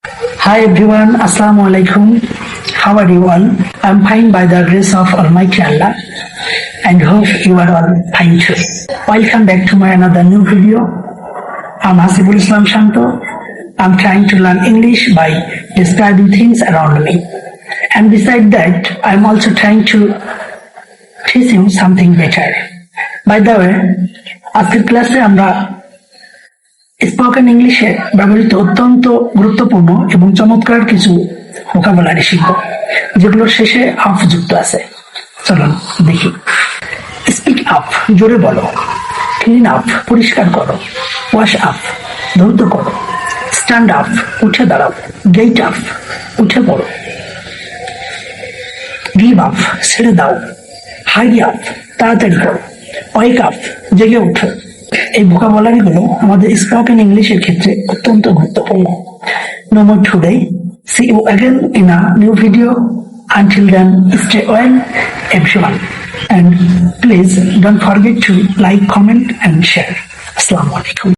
Hi everyone, Assalamu alaikum. How are you all? I'm fine by the grace of Almighty Allah and hope you are all fine too. Welcome back to my another new video. I'm Hasibul Islam Shanto. I'm trying to learn English by describing things around me. And beside that, I'm also trying to teach you something better. By the way, আজকের ক্লাসে আমরা spoken ইংলিশে ব্যবহৃত অত্যন্ত গুরুত্বপূর্ণ এবং চমৎকার কিছু ভোকাবুলারি শিখব, যেগুলোর শেষে আপ যুক্ত আছে। চলুন দেখি। স্পিক আপ, জোরে বলো। ক্লিন আপ, পরিষ্কার করো। ওয়াশ আপ, ধৌত করো। স্ট্যান্ড আপ, উঠে দাঁড়াও। গেট আপ, উঠে পড়ো। গিভ আপ, ছেড়ে দাও। হাইরি আপ, তাড়াতাড়ি করো। ওয়েক আপ, জেগে ওঠো। এই ভোকাবুলারি গুলো আমাদের স্পোকেন ইংলিশের ক্ষেত্রে অত্যন্ত গুরুত্বপূর্ণ। No more today. See you again in a new video. Until then, stay well, everyone. And please don't forget to like, comment and share. Assalamu alaikum.